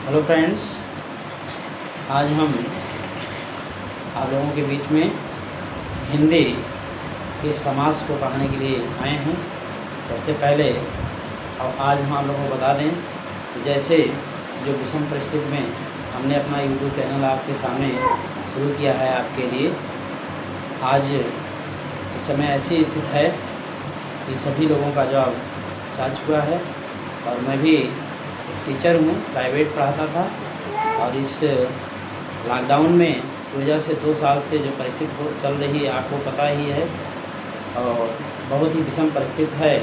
Hello friends, आज हम आप लोगों के बीच में हिंदी के समास को पढ़ाने के लिए आए हैं। सबसे पहले अब आज हम आप लोगों को बता दें कि जैसे जो विषम परिस्थिति में हमने अपना यूट्यूब चैनल आपके सामने शुरू किया है आपके लिए, आज इस समय ऐसी स्थिति है कि सभी लोगों का जॉब जा चुका है और मैं भी टीचर हूँ, प्राइवेट पढ़ाता था। और इस लॉकडाउन में की वजह से 2 साल से जो परिस्थिति चल रही है आपको पता ही है, और बहुत ही विषम परिस्थिति है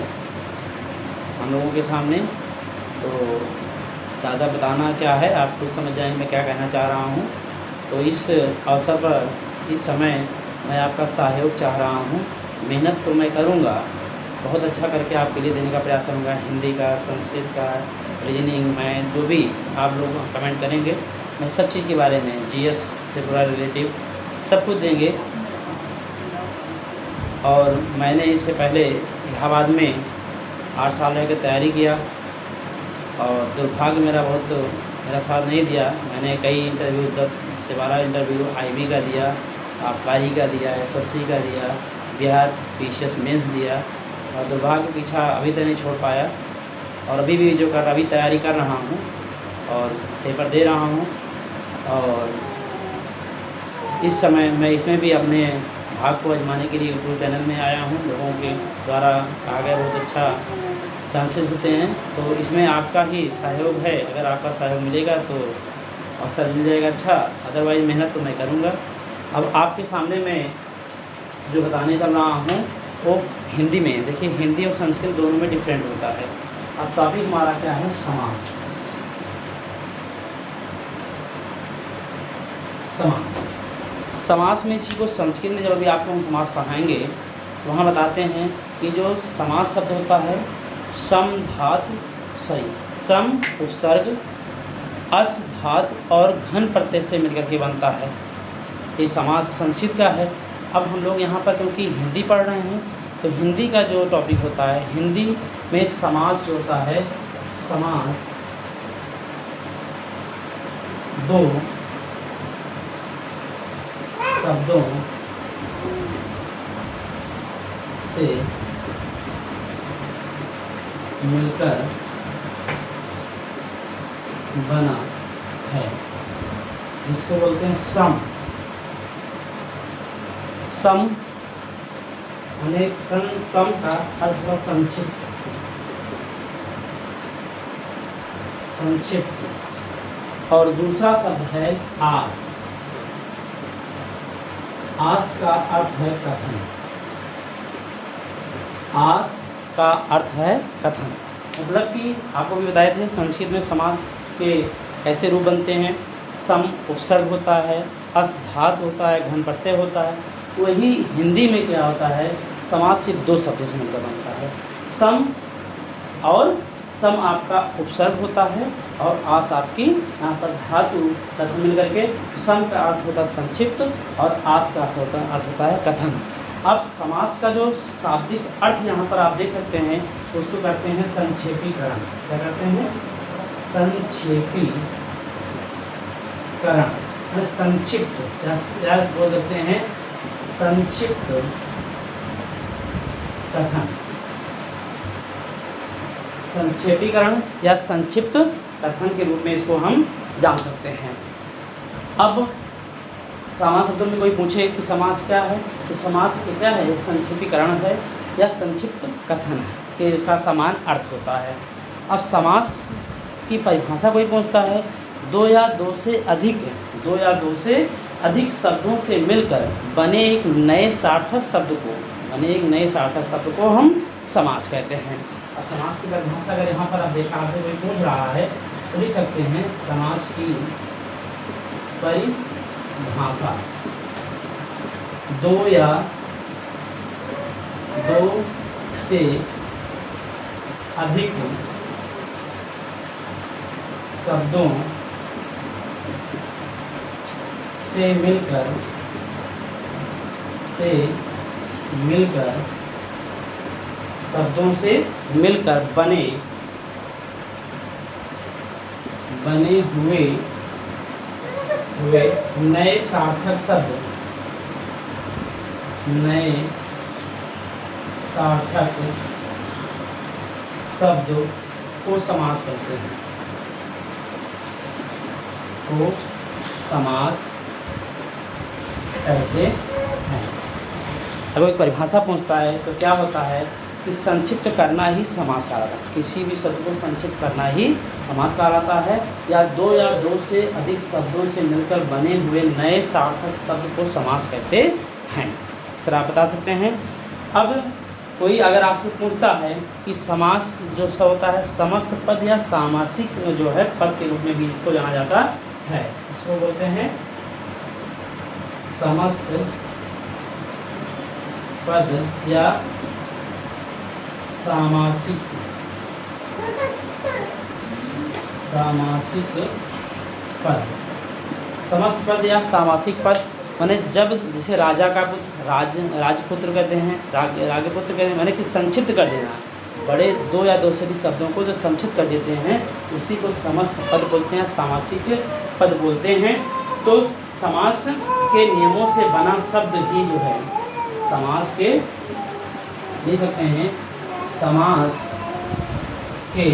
हम लोगों के सामने। तो ज़्यादा बताना क्या है, आप खुद समझ जाएंगे मैं क्या कहना चाह रहा हूँ। तो इस अवसर पर इस समय मैं आपका सहयोग चाह रहा हूँ। मेहनत तो मैं करूँगा, बहुत अच्छा करके आपके लिए देने का प्रयास करूँगा। हिंदी का, संस्कृत का, रीजनिंग, मैथ, जो भी आप लोग कमेंट करेंगे मैं सब चीज़ के बारे में, जीएस से पूरा रिलेटिव सब कुछ देंगे। और मैंने इससे पहले इलाहाबाद में 8 साल रह कर तैयारी किया और दुर्भाग्य मेरा साथ नहीं दिया। मैंने कई इंटरव्यू 10 से 12 इंटरव्यू आईबी का दिया, आबकारी का दिया, एसएससी का दिया, बिहार पीसीएस मेंस दिया, और दुर्भाग्य पीछा अभी तक नहीं छोड़ पाया। और अभी भी अभी तैयारी कर रहा हूँ और पेपर दे रहा हूँ। और इस समय मैं इसमें भी अपने भाग को आजमाने के लिए यूट्यूब चैनल में आया हूँ। लोगों के द्वारा कहा गया बहुत अच्छा चांसेस होते हैं, तो इसमें आपका ही सहयोग है। अगर आपका सहयोग मिलेगा तो अवसर मिल जाएगा अच्छा, अदरवाइज़ मेहनत तो मैं करूँगा। अब आपके सामने मैं जो बताने चल रहा हूँ वो हिंदी में। देखिए, हिंदी और संस्कृत दोनों में डिफरेंट होता है। अब टॉपिक हमारा क्या है, समास। समास में इसी को संस्कृत में जब भी आपको हम समास पढ़ाएंगे तो वहाँ बताते हैं कि जो समास शब्द होता है सम उपसर्ग अस धातु और घन प्रत्यय से मिलकर के बनता है। ये समास संस्कृत का है। अब हम लोग यहाँ पर क्योंकि हिंदी पढ़ रहे हैं तो हिंदी का जो टॉपिक होता है, हिंदी में समास जो होता है, समास 2 शब्दों से मिलकर बना है, जिसको बोलते हैं सम। सम का अर्थ हुआ संक्षिप्त। और दूसरा शब्द है आस। आस का अर्थ है कथन। आस का अर्थ है कथन, मतलब कि आपको भी बताए थे संस्कृत में समास के ऐसे रूप बनते हैं। सम उपसर्ग होता है, अस धातु होता है, घन प्रत्यय होता है। वही हिंदी में क्या होता है, समास सिर्फ 2 शब्दों से मिलकर बनता है। सम आपका उपसर्ग होता है और आस आपकी यहाँ पर धातु तथा मिलकर के सम का अर्थ होता है संक्षिप्त और आस का अर्थ होता है कथन। अब समास का जो शाब्दिक अर्थ यहाँ पर आप देख सकते हैं उसको करते हैं संक्षेपीकरण। क्या करते हैं, संक्षेपीकरण, संक्षिप्त या बोल देते हैं संक्षिप्त कथन। संक्षेपीकरण या संक्षिप्त कथन के रूप में इसको हम जान सकते हैं। अब समास शब्दों में कोई पूछे कि समास क्या है, तो समास क्या है, संक्षेपीकरण है या संक्षिप्त कथन है कि उसका समान अर्थ होता है। अब समास की परिभाषा कोई पूछता है, 2 या 2 से अधिक शब्दों से मिलकर बने एक नए सार्थक शब्द को हम समास कहते हैं। अब समास की परिभाषा अगर यहाँ पर आप देखा आपसे कोई पूछ रहा है तो लिख सकते हैं समास की परिभाषा 2 या 2 से अधिक शब्दों से बने हुए नए सार्थक शब्द, नए सार्थक शब्द को समास कहते हैं, को समास कहते हैं। अगर एक परिभाषा पूछता है तो क्या होता है कि संक्षिप्त करना ही समास कहलाता है। किसी भी शब्द को संक्षिप्त करना ही समास कहलाता है, या दो से अधिक शब्दों से मिलकर बने हुए नए सार्थक शब्द को समास कहते हैं। इस तरह आप बता सकते हैं। अब कोई अगर आपसे पूछता है कि समास जो सा होता है समस्त पद या सामासिक जो है पद के रूप में भी इसको जाना जाता है, इसको बोलते हैं समस्त पद या सामासिक पद। समस्त पद या सामासिक पद माने जब जैसे राजा का पुत्र राजपुत्र कहते हैं, राजपुत्र कहते हैं, माने कि संक्षिप्त कर देना, बड़े दो या दो से अधिक शब्दों को जो संक्षिप्त कर देते हैं उसी को समस्त पद बोलते हैं, सामासिक पद बोलते हैं। तो समास के नियमों से बना शब्द ही जो है समास के दे सकते हैं, समास के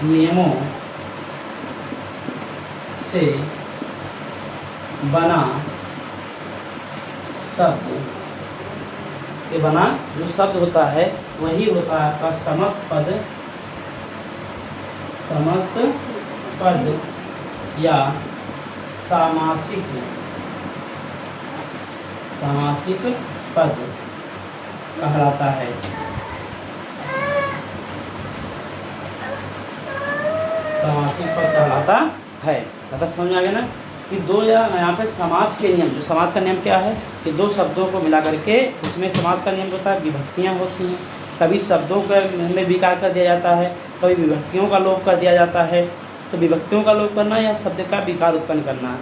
नियमों से बना शब्द के बना जो शब्द होता है वही होता है आपका समस्त पद या सामासिक पद कहलाता है। सामासिक पद कहलाता है। मतलब समझ आ गया ना कि दो या यहाँ पे समास के नियम, जो समास का नियम क्या है कि दो शब्दों को मिला करके उसमें समास का नियम होता है, विभक्तियाँ होती हैं। कभी शब्दों में विकार कर दिया जाता है, कभी विभक्तियों का लोप कर दिया जाता है। तो विभक्तियों का लोप करना या शब्द का विकार उत्पन्न करना,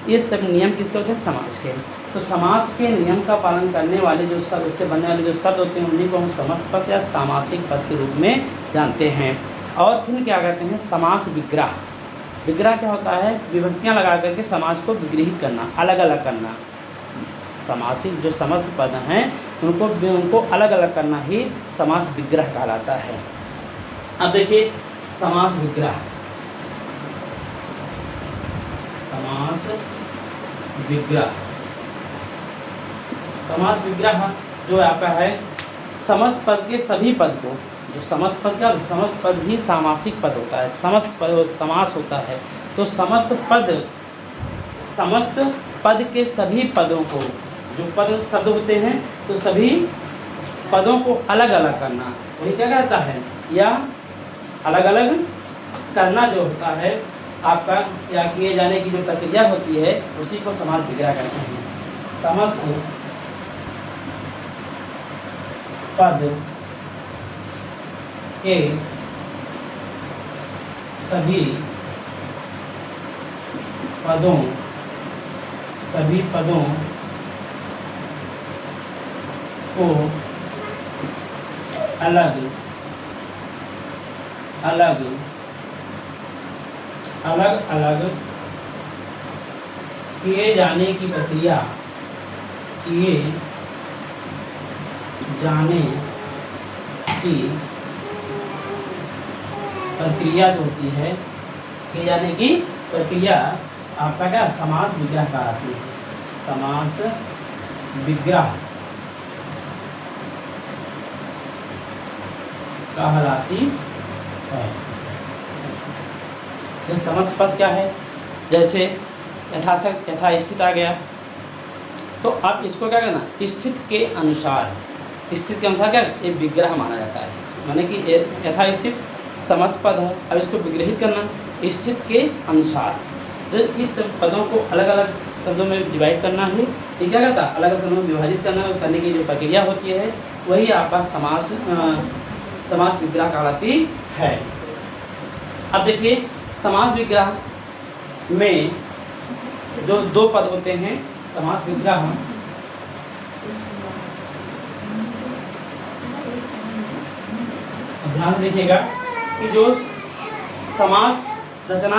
ये सब नियम किसके होते हैं? समास के। तो समास के नियम का पालन करने वाले जो शब्द, उससे बनने वाले जो शब्द होते हैं उन्हीं को हम समस्त पद या सामासिक पद के रूप में जानते हैं। और फिर क्या कहते हैं? समास विग्रह। विग्रह क्या होता है? विभक्तियाँ लगा करके समास को विग्रहित करना, अलग अलग करना। समासिक जो समस्त पद हैं उनको अलग अलग करना ही समास विग्रह कहलाता है। अब देखिए समास विग्रह, समास विग्रह, समास विग्रह जो आपका है समस्त पद के सभी पद को, जो समस्त पद का समस्त पद ही सामासिक पद होता है, समस्त पद समास होता है। तो समस्त पद के सभी पदों को, जो पद शब्द होते हैं तो सभी पदों को अलग अलग करना, वही क्या कहता है? या अलग अलग करना जो होता है आपका, या किए जाने की जो प्रक्रिया होती है उसी को समास विग्रह कहते हैं। समस्त पद के सभी पदों को अलग अलग किए जाने की प्रक्रिया, किए जाने की प्रक्रिया जो होती है, किए जाने की प्रक्रिया आपका क्या? समास विग्रह कहलाती है। समास विग्रह कहलाती है। ये समस्त पद क्या है? जैसे यथास्थित आ गया, तो अब इसको क्या करना? स्थित के अनुसार, स्थित के अनुसार क्या एक विग्रह माना जाता है। माने कि यथास्थित समस्त पद है, अब इसको विग्रहित करना स्थित के अनुसार। तो इस पदों को अलग अलग शब्दों में डिवाइड करना ही ये क्या कहता है? अलग अलग शब्दों में विभाजित करने की जो प्रक्रिया होती है वही आपका समास विग्रह कहलाती है। अब देखिए समास विग्रह में जो दो पद होते हैं, समास विग्रह ध्यान रखिएगा कि जो समास रचना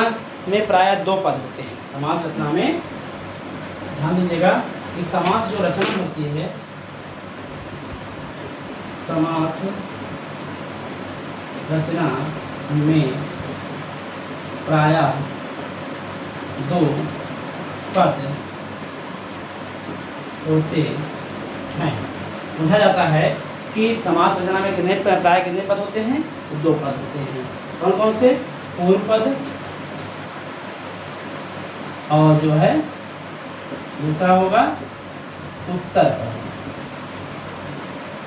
में प्रायः 2 पद होते हैं। समास रचना में ध्यान दीजिएगा कि समास जो रचना होती है, समास रचना में प्रायः 2 पद होते हैं। पूछा जाता है कि समास रचना में प्रायः कितने पद होते हैं? 2 पद होते हैं। कौन कौन से? पूर्व पद और जो है दूसरा होगा उत्तर पद।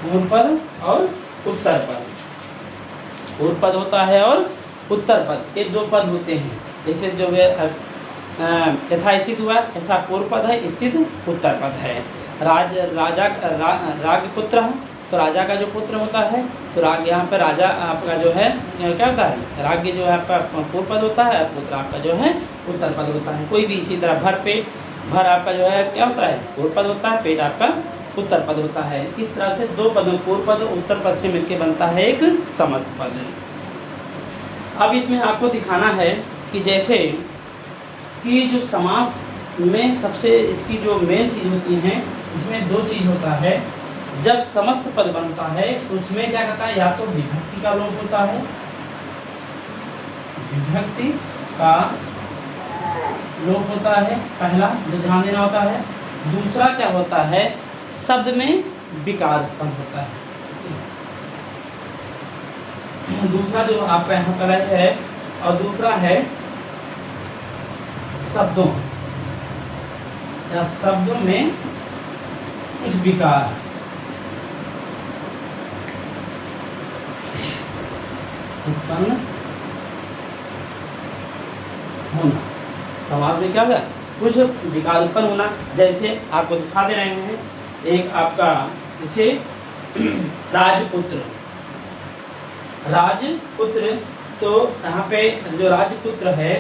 पूर्व पद और उत्तर पद। पूर्व पद होता है और उत्तर पद, ये 2 पद होते हैं। जैसे जो यथा स्थित हुआ, यथा पूर्व पद है, स्थित उत्तर पद है। राज पुत्र है, तो राजा का जो पुत्र होता है, तो राग यहाँ पर राजा आपका जो है क्या होता है? राज्य जो है आपका पूर्व पद होता है, पुत्र आपका जो है उत्तर पद होता है। कोई भी इसी तरह भर आपका जो है क्या होता है? पूर्व पद होता है, पेट आपका उत्तर पद होता है। इस तरह से 2 पदों, पूर्व पद और उत्तर पद से मिलकर बनता है एक समस्त पद। अब इसमें आपको दिखाना है कि जैसे कि जो समास में सबसे इसकी जो मेन चीज़ होती है, इसमें 2 चीज़ होता है। जब समस्त पद बनता है तो उसमें क्या कहता है? या तो विभक्ति का लोप होता है, विभक्ति का लोप होता है, पहला जो ध्यान देना होता है। दूसरा क्या होता है? शब्द में विकार उत्पन्न होता है। दूसरा जो आपका यहाँ पर है, और दूसरा है शब्दों या शब्दों में कुछ विकार उत्पन्न होना। समाज में क्या होगा? कुछ विकार उत्पन्न होना। जैसे आपको दिखा दे रहे हैं, एक आपका इसे राजपुत्र, तो यहाँ पे जो राजपुत्र है,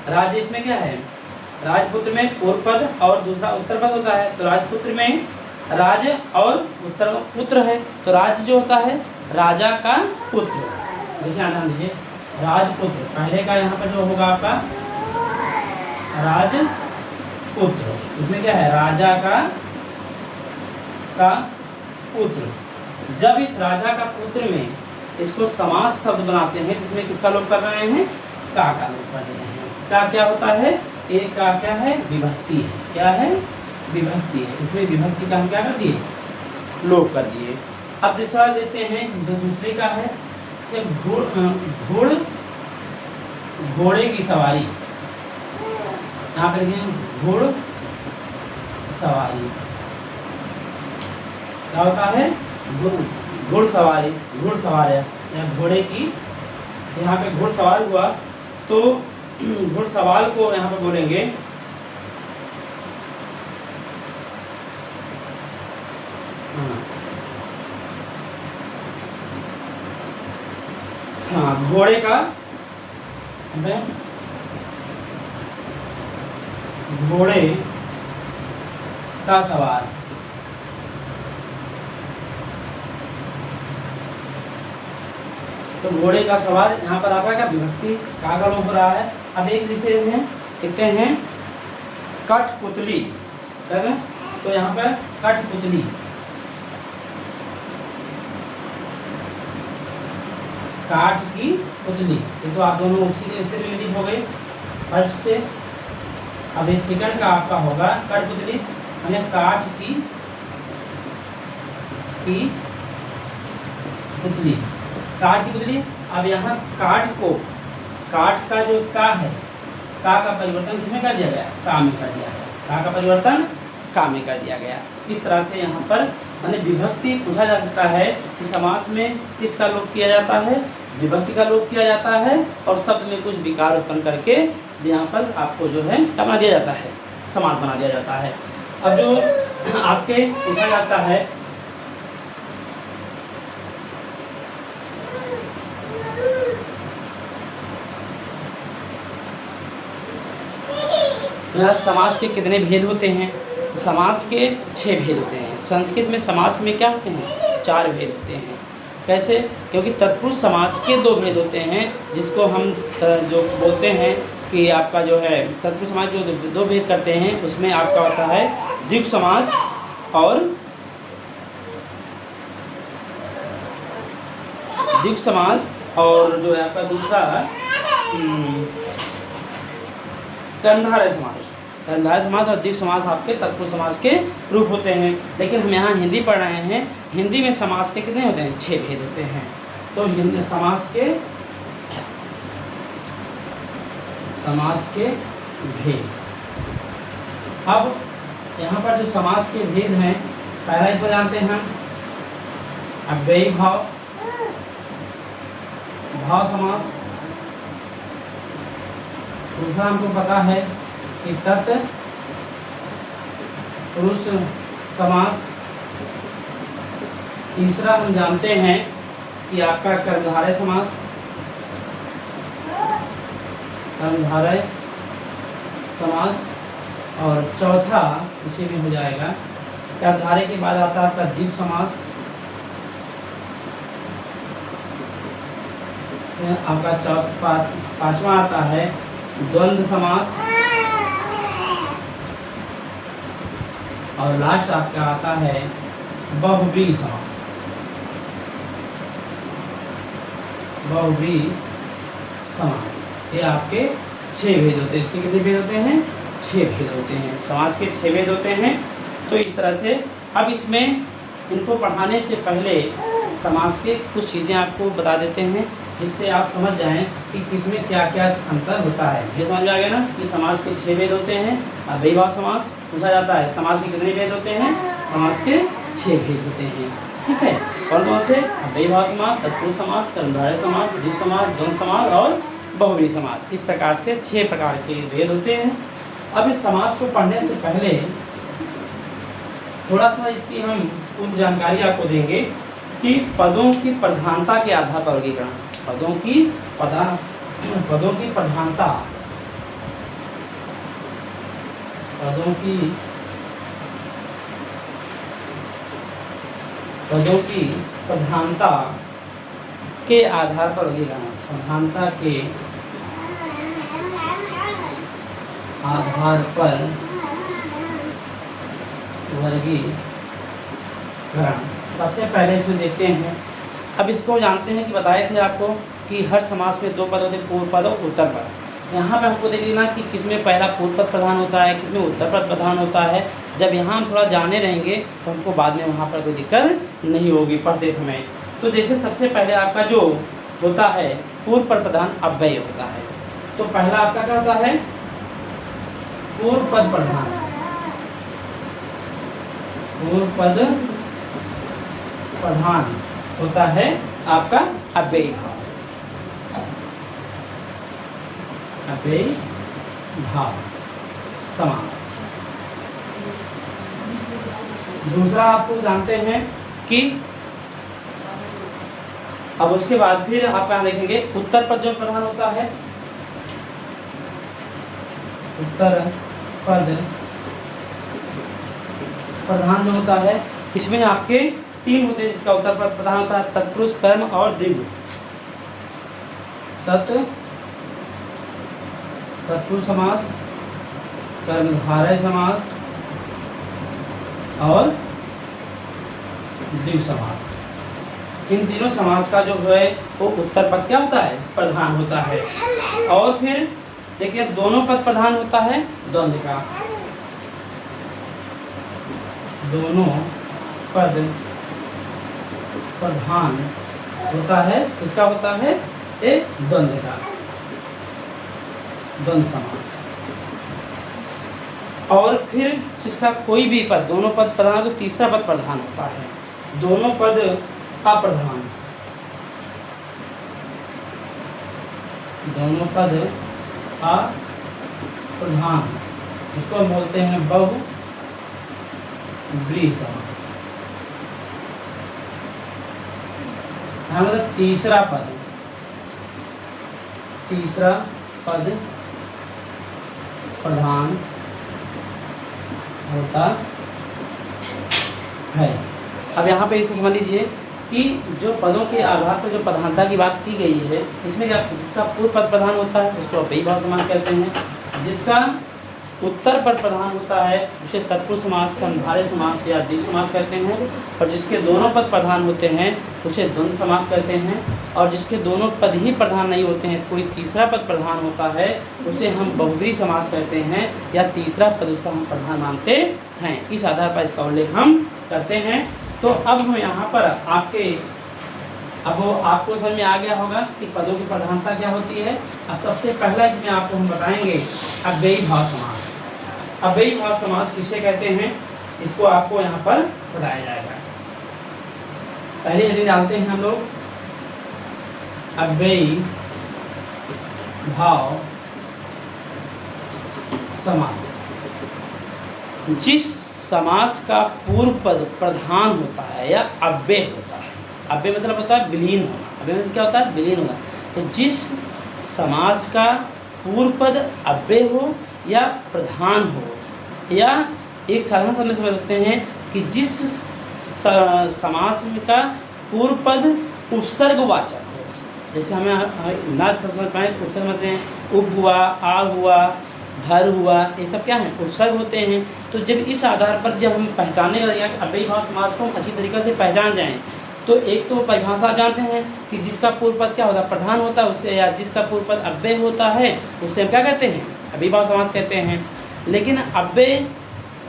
राज इसमें क्या है? राजपुत्र में पूर्व पद और दूसरा उत्तर पद होता है। तो राजपुत्र में राज और उत्तर पुत्र है, तो राज जो होता है राजा का पुत्र। देखिए ध्यान दीजिए, राजपुत्र पहले का यहाँ पर जो होगा आपका राजपुत्र, इसमें क्या है? राजा का पुत्र। जब इस राजा का पुत्र में इसको समास शब्द बनाते हैं, जिसमें किसका लोप कर रहे हैं? का लोप कर रहे हैं। का क्या होता है? एक का क्या है? विभक्ति है। क्या है? विभक्ति है। इसमें विभक्ति का हम क्या कर दिए? लोप कर दिए। अब दूसरा देते हैं, जो दूसरे का है, घोड़े की सवारी। यहाँ पर देखिए घोड़ सवारी क्या होता है? घुड़सवार या घोड़े की, यहाँ पे घुड़सवार हुआ तो घुड़सवार को यहाँ पे बोलेंगे घोड़े का सवार। तो घोड़े का सवार यहाँ पर आपका क्या? विभक्ति का लोप हो रहा है। अब एक लिखते हैं कठपुतली, तो यहाँ पर कठपुतली, काठ की पुतली। ये तो आप दोनों उसी के इससे रिलेटिव हो गए फर्स्ट से। अब ये सेकंड का आपका होगा कठपुतली, यानी काठ की पुतली, काठ की पुतली। अब यहाँ काठ का जो का है, का परिवर्तन किसमें कर दिया गया? का में कर दिया गया। का परिवर्तन का में कर दिया गया। इस तरह से यहाँ पर माने विभक्ति पूछा जा सकता है कि समास में किसका लोप किया जाता है? विभक्ति का लोप किया जाता है, और शब्द में कुछ विकार उत्पन्न करके यहाँ पर आपको जो है क्या बना दिया जाता है? समास बना दिया जाता है। अब जो आपके पूछा जाता है समास के कितने भेद होते हैं? समास के 6 भेद होते हैं। संस्कृत में समास में क्या होते हैं? 4 भेद होते हैं। कैसे? क्योंकि तत्पुरुष समास के दो भेद होते हैं, जिसको हम जो बोलते हैं कि आपका जो है तत्पुरुष समास जो दो भेद करते हैं, उसमें आपका होता है द्विगु समास और द्विगु समास, और जो है आपका दूसरा कर्मधारय समास। कर्मधारय समास और द्विगु समास आपके तत्पुरुष समास के रूप होते हैं। लेकिन हम यहाँ हिंदी पढ़ रहे हैं, हिंदी में समास के कितने होते हैं? 6 भेद होते हैं। तो हिंदी समास के भेद। अब यहाँ पर जो समास के भेद हैं, पहला इसको जानते हैं हम अव्ययी भाव, भाव समास। दूसरा हमको पता है कि तत्पुरुष समास। तीसरा हम जानते हैं कि आपका कर्मधारय समास, कर्मधारय समास। और चौथा इसी में हो जाएगा, कर्मधारय के बाद आता है आपका द्विगु समास। आपका पांचवा आता है द्वंद्व समास, और लास्ट आपका आता है बहुव्रीहि समास। बहुव्रीहि समास, ये आपके 6 भेद होते हैं। इसके कितने भेद होते हैं? 6 भेद होते हैं। समास के 6 भेद होते हैं। तो इस तरह से अब इसमें इनको पढ़ाने से पहले समास के कुछ चीज़ें आपको बता देते हैं, जिससे आप समझ जाएं कि किसमें क्या क्या अंतर होता है। ये समझ में आ गया ना कि समास के 6 भेद होते हैं। अव्ययी भाव समास पूछा जाता है, समास के कितने भेद होते हैं? समास के 6 भेद होते हैं। ठीक है, कौन कौन से? अव्ययी भाव समास, तत्पुरुष समास, कर्मधारय समास, द्विगु समास, द्वंद्व समास और बहुव्रीहि समास। इस प्रकार से 6 प्रकार के भेद होते हैं। अब इस समास को पढ़ने से पहले थोड़ा सा इसकी हम पूर्व जानकारी आपको देंगे कि पदों की प्रधानता के आधार पर वर्गीकरण। पदों की प्रधानता, पदों की प्रधानता के आधार पर वर्गीकरण। प्रधानता के आधार पर वर्गीकरण। सबसे पहले इसमें देखते हैं, अब इसको जानते हैं कि बताए थे आपको कि हर समास में 2 पद होते हैं, पूर्व पद और उत्तर पद। यहाँ पे हमको देख लेना कि किसमें पहला पूर्व पद प्रधान होता है, किसमें उत्तर पद प्रधान होता है। जब यहाँ हम थोड़ा जाने रहेंगे तो हमको बाद में वहाँ पर कोई दिक्कत नहीं होगी पढ़ते समय। तो जैसे सबसे पहले आपका जो होता है पूर्व पद प्रधान अव्यय होता है। तो पहला आपका क्या होता है? पूर्व पद प्रधान। पूर्व पद प्रधान होता है आपका अव्ययी भाव। अव्ययी भाव समास। दूसरा आपको जानते हैं कि अब उसके बाद फिर आप यहाँ देखेंगे उत्तर पद जो प्रधान होता है। उत्तर पद प्रधान जो होता है, इसमें आपके 3 होते हैं जिसका उत्तर पद प्रधान होता है, तत्पुरुष, कर्म और द्विगु। तत्पुरुष समास, कर्मधारय समास और द्विगु समास। इन तीनों समास का जो है वो उत्तर पद क्या होता है? प्रधान होता है। और फिर देखिए दोनों पद प्रधान होता है द्वंद्व का। दोनों पद प्रधान होता है, इसका होता है एक द्वंद्व का, द्वंद्व समास। और फिर जिसका कोई भी पद, दोनों पद प्रधान, तो तीसरा पद प्रधान होता है। दोनों पद अप्रधान, दोनों पद अप्रधान, उसको हम बोलते हैं बहुव्रीहि समास। मतलब तीसरा पद प्रधान होता है। अब यहाँ पे इसको समझ लीजिए कि जो पदों के आधार पर जो प्रधानता की बात की गई है, इसमें क्या जिसका पूर्व पद प्रधान होता है उसको अव्ययी भाव समास कहते हैं, जिसका उत्तर पद प्रधान होता है उसे तत्पुरुष समास, कर्मधारय समास या द्वितीय समास कहते हैं, और जिसके दोनों पद प्रधान होते हैं उसे द्वंद्व समास कहते हैं, और जिसके दोनों पद ही प्रधान नहीं होते हैं, कोई तीसरा पद प्रधान होता है उसे हम बहुब्रीहि समास कहते हैं, या तीसरा पद उसका हम प्रधान मानते हैं। इस आधार पर इसका उल्लेख हम करते हैं। तो अब हम यहाँ पर आपको समझ में आ गया होगा कि पदों की प्रधानता क्या होती है। अब सबसे पहला इसमें आपको हम बताएंगे अव्ययी भाव समास। अव्ययी भाव समास किसे कहते हैं, इसको आपको यहाँ पर बताया जाएगा। पहले यदि डालते हैं हम लोग अव्ययी भाव समास, जिस समास का पूर्व पद प्रधान होता है या अव्यय होता है। अव्यय मतलब होता है विलीन होना, अव्यय मतलब क्या होता है, विलीन होना। तो जिस समास का पूर्व पद अव्यय हो या प्रधान हो, या एक साधारण शब्द समझ सकते हैं कि जिस समास का पूर्व पद उपसर्गवाचक हो। जैसे हमें ना समझ पाए उपसर्ग मतलब हैं उप हुआ, आ हुआ, भर हुआ, ये सब क्या है, उपसर्ग होते हैं। तो जब इस आधार पर जब हम पहचानने लगेंगे कि अव्ययी भाव समास को हम अच्छी तरीके से पहचान जाएं, तो एक तो परिभाषा जानते हैं कि जिसका पूर्व पद क्या होता है, प्रधान होता है उससे, या जिसका पूर्व पद अव्यय होता है उससे हम क्या कहते हैं, अव्ययी भाव समास कहते हैं। लेकिन अव्यय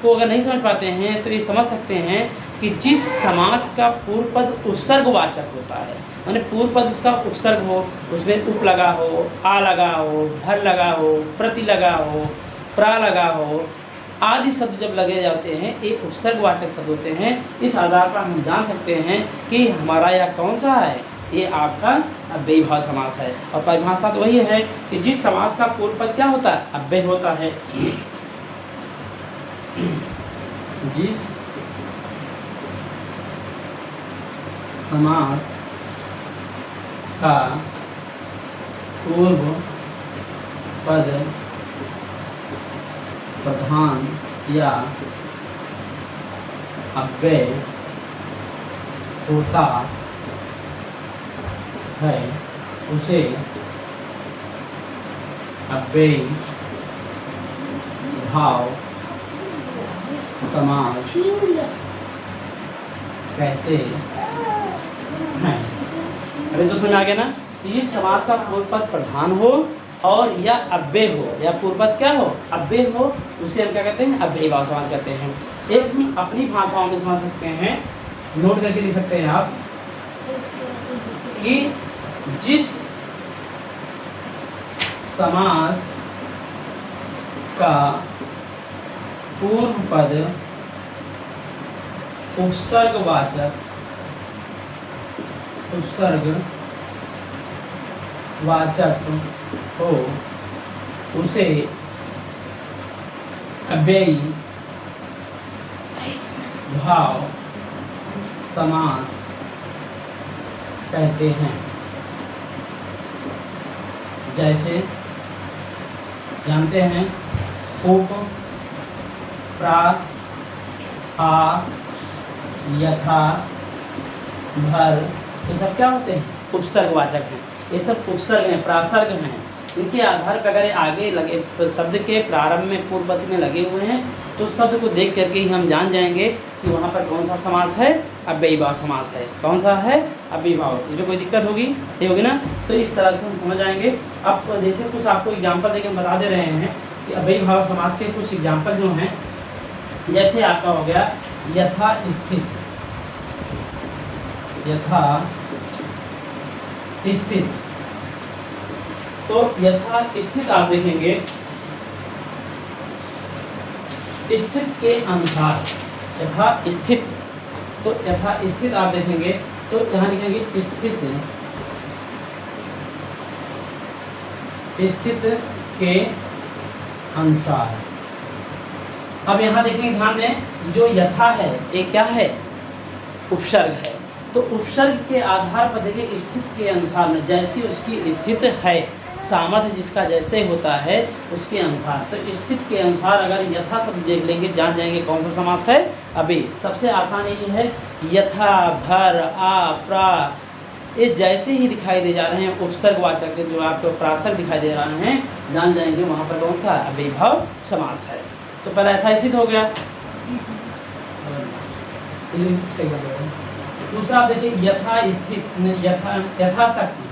को अगर नहीं समझ पाते हैं तो ये समझ सकते हैं कि जिस समास का पूर्व पद उपसर्गवाचक होता है, माने पूर्व पद उसका उपसर्ग हो, उसमें उप लगा हो, आ लगा हो, भर लगा हो, प्रति लगा हो, प्रा लगा हो, आदि शब्द जब लगे जाते हैं ये उपसर्गवाचक शब्द होते हैं। इस आधार पर हम जान सकते हैं कि हमारा यह कौन सा है, ये आपका अव्ययी भाव समास है। और परिभाषा तो वही है कि जिस समास का पूर्व पद क्या होता है, अव्यय होता है। जिस समास का पूर्व पद प्रधान या अव्यय होता है उसे अव्ययी भाव समास कहते हैं। अरे तो समझ आ गया ना, इस समास का पूर्व पद प्रधान हो और या अव्यय हो, या पूर्व पद क्या हो, अव्यय हो, उसे हम क्या कहते हैं, अव्ययी भाव समास कहते हैं। एक हम अपनी भाषाओं में समझ सकते हैं, नोट करके लिख सकते हैं आप कि जिस समास का पूर्व पद उपसर्गवाचक हो उसे अव्ययी भाव समास कहते हैं। जैसे जानते हैं उप, प्रा, आ, यथा, भर, ये सब क्या होते हैं, उपसर्गवाचक हैं। ये सब उपसर्ग हैं, प्रासर्ग हैं। इनके आधार पर अगर आगे लगे तो शब्द के प्रारंभ में पूर्व पद में लगे हुए हैं तो शब्द को देख करके ही हम जान जाएंगे कि वहाँ पर कौन सा समास है, अव्ययी भाव समास है। कौन सा है, अव्ययी भाव। इसमें कोई दिक्कत होगी, ये होगी ना, तो इस तरह से हम समझ आएंगे। अब जैसे कुछ आपको एग्जाम्पल देकर हम बता दे रहे हैं कि अव्ययी भाव समास के कुछ एग्जाम्पल जो हैं, जैसे आपका हो गया यथा स्थित, यथा स्थित। तो यथा स्थित आप देखेंगे स्थित के अनुसार, यथा स्थित, तो यथा स्थित आप देखेंगे तो यहाँ लिखेंगे स्थित, स्थित के अनुसार। अब यहाँ देखेंगे, ध्यान दें, जो यथा है ये क्या है, उपसर्ग है। तो उपसर्ग के आधार पर देखिए स्थित के अनुसार में जैसी उसकी स्थित है सामर्थ्य जिसका जैसे होता है उसके अनुसार। तो स्थिति के अनुसार अगर यथा शब्द देख लेंगे, जान जाएंगे कौन सा समास है। अभी सबसे आसान ये है, यथा, भर, आ, प्रा, ये जैसे ही दिखाई दे जा रहे हैं उपसर्गवाचक जो आपको प्रासक दिखाई दे रहे हैं, जान जाएंगे वहाँ पर कौन सा अव्ययीभाव समास है। तो पहला यथास्थित हो गया। दूसरा आप देखिए यथा स्थित, यथाशक्ति,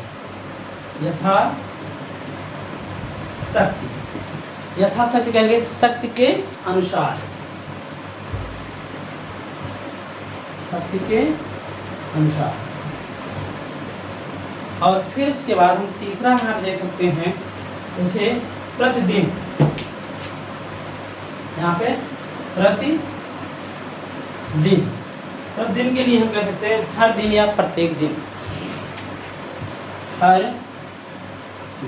यथाशक्ति कहेंगे शक्ति के अनुसार, शक्ति के अनुसार। और फिर उसके बाद हम तीसरा यहाँ पे देख सकते हैं, जैसे प्रतिदिन, यहाँ पे प्रतिदिन, प्रतिदिन के लिए हम कह सकते हैं हर दिन या प्रत्येक दिन, हर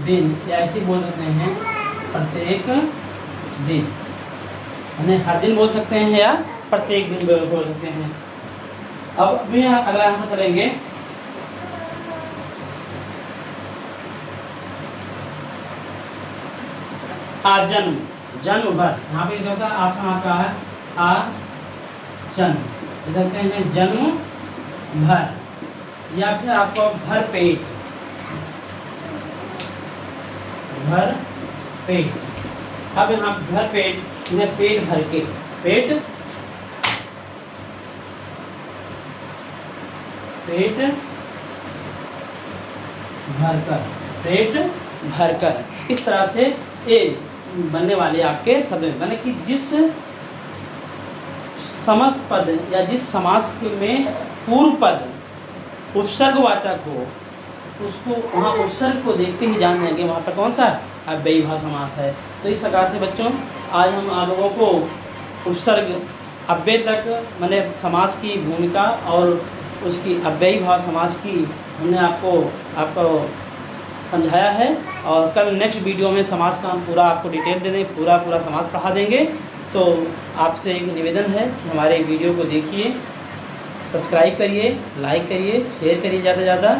दिन, या ऐसे बोल सकते हैं प्रत्येक दिन, यानी हर दिन बोल सकते हैं या प्रत्येक दिन बोल सकते हैं। अब अभी अगला हम करेंगे आजन्म, जन्म भर। यहाँ पे क्या होता है, आपका है आ जन्म, कहते हैं जन्म भर, या फिर आपको भर पेट, भर पेट। अब यहाँ भर पेट, पेट भर के, पेट भरकर, पेट भरकर, इस तरह से ये बनने वाले आपके शब्द में बने कि जिस समस्त पद या जिस समास में पूर्व पद उपसर्गवाचक हो, उसको वहाँ उपसर्ग को देखते ही जान जाएंगे वहाँ पर कौन सा अव्ययीभाव समास है। तो इस प्रकार से बच्चों आज हम आप लोगों को उपसर्ग अव्यय तक माने समास की भूमिका और उसकी अव्ययीभाव समास की हमने आपको समझाया है। और कल नेक्स्ट वीडियो में समास का हम पूरा आपको डिटेल दे दें, पूरा समास पढ़ा देंगे। तो आपसे एक निवेदन है कि हमारे वीडियो को देखिए, सब्सक्राइब करिए, लाइक करिए, शेयर करिए ज़्यादा से ज़्यादा।